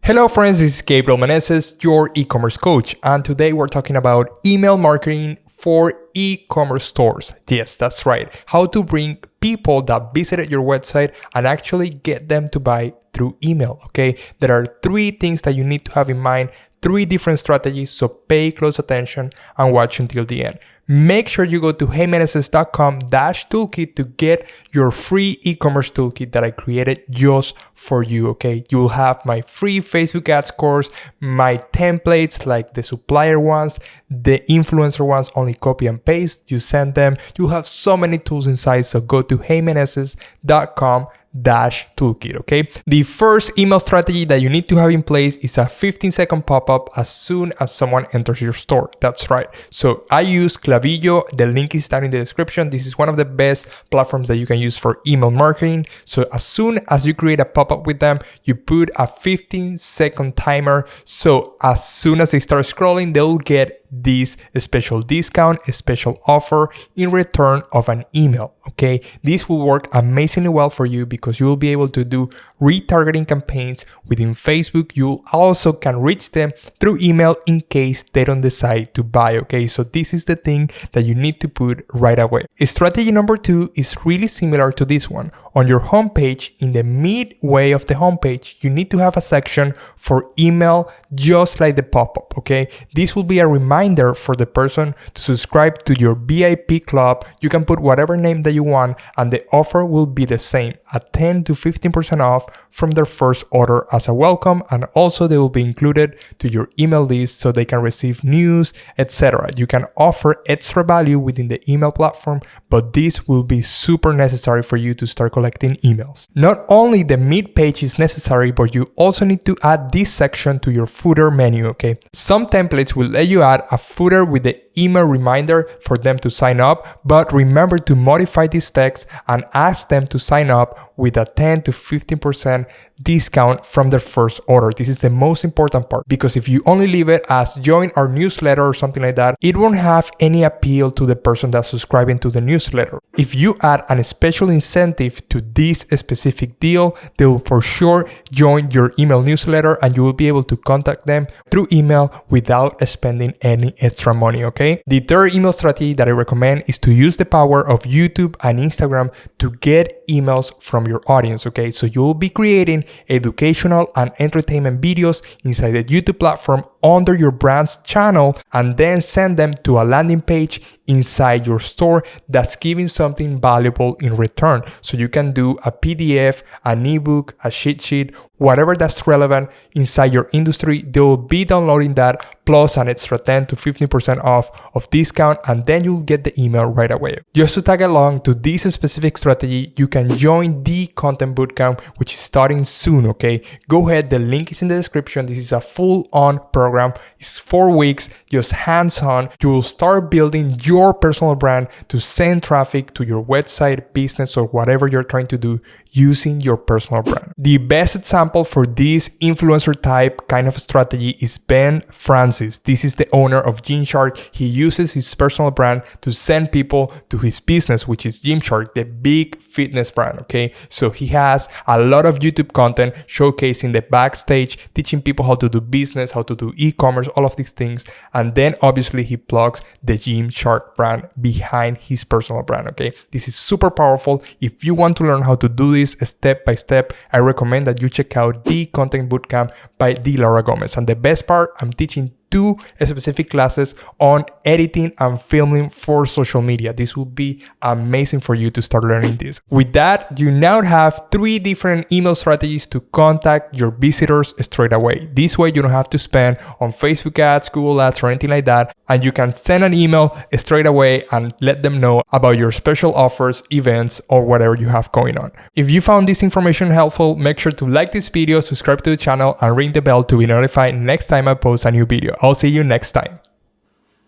Hello friends, this is Gabriel.meneses, your e-commerce coach, and today we're talking about email marketing for e-commerce stores. Yes, that's right. How to bring people that visited your website and actually get them to buy through email, okay? There are 3 things that you need to have in mind, 3 different strategies, so pay close attention and watch until the end. Make sure you go to heymeneses.com/toolkit to get your free e-commerce toolkit that I created just for you, okay? You will have my free Facebook ads course, my templates like the supplier ones, the influencer ones, only copy and paste. You send them. You'll have so many tools inside, so go to heymeneses.com/toolkit, okay? The first email strategy that you need to have in place is a 15-second pop-up as soon as someone enters your store. That's right. So I use Klaviyo. The link is down in the description. This is one of the best platforms that you can use for email marketing. So as soon as you create a pop-up with them, you put a 15-second timer. So as soon as they start scrolling, they'll get this special discount, a special offer in return of an email, okay? This will work amazingly well for you because you will be able to do retargeting campaigns within Facebook. You also can reach them through email in case they don't decide to buy, okay? So this is the thing that you need to put right away. Strategy number 2 is really similar to this one. On your homepage, in the midway of the homepage, you need to have a section for email just like the pop-up, okay? This will be a reminder for the person to subscribe to your VIP club. You can put whatever name that you want and the offer will be the same, at 10 to 15% off from their first order as a welcome, and also they will be included to your email list so they can receive news, etc. You can offer extra value within the email platform, but this will be super necessary for you to start collecting emails. Not only the mid page is necessary, but you also need to add this section to your footer menu, okay? Some templates will let you add a footer with the email reminder for them to sign up, but remember to modify this text and ask them to sign up with a 10 to 15% discount from their first order. This is the most important part, because if you only leave it as join our newsletter or something like that, it won't have any appeal to the person that's subscribing to the newsletter. If you add a special incentive to this specific deal, they will for sure join your email newsletter and you will be able to contact them through email without spending any extra money, okay? The third email strategy that I recommend is to use the power of YouTube and Instagram to get emails from your audience, okay? So you will be creating educational and entertainment videos inside the YouTube platform under your brand's channel and then send them to a landing page inside your store that's giving something valuable in return. So you can do a PDF, an ebook, a cheat sheet, whatever that's relevant inside your industry. They will be downloading that plus an extra 10 to 15% off of discount, and then you'll get the email right away. Just to tag along to this specific strategy, you can join the content bootcamp, which is starting soon, okay? Go ahead, the link is in the description. This is a full-on program. It's 4 weeks, just hands-on. You will start building your personal brand to send traffic to your website, business, or whatever you're trying to do using your personal brand. The best example for this influencer type kind of strategy is Ben Francis. This is the owner of Gymshark. He uses his personal brand to send people to his business, which is Gymshark, the big fitness brand, okay? So he has a lot of YouTube content showcasing the backstage, teaching people how to do business, how to do e-commerce, all of these things. And then obviously he plugs the Gymshark brand behind his personal brand, okay? This is super powerful. If you want to learn how to do this step by step, I recommend that you check out the Content Bootcamp by Laura Gomez. And the best part, I'm teaching 2 specific classes on editing and filming for social media. This will be amazing for you to start learning this. With that, you now have 3 different email strategies to contact your visitors straight away. This way, you don't have to spend on Facebook ads, Google ads, or anything like that. And you can send an email straight away and let them know about your special offers, events, or whatever you have going on. If you found this information helpful, make sure to like this video, subscribe to the channel, and ring the bell to be notified next time I post a new video. I'll see you next time.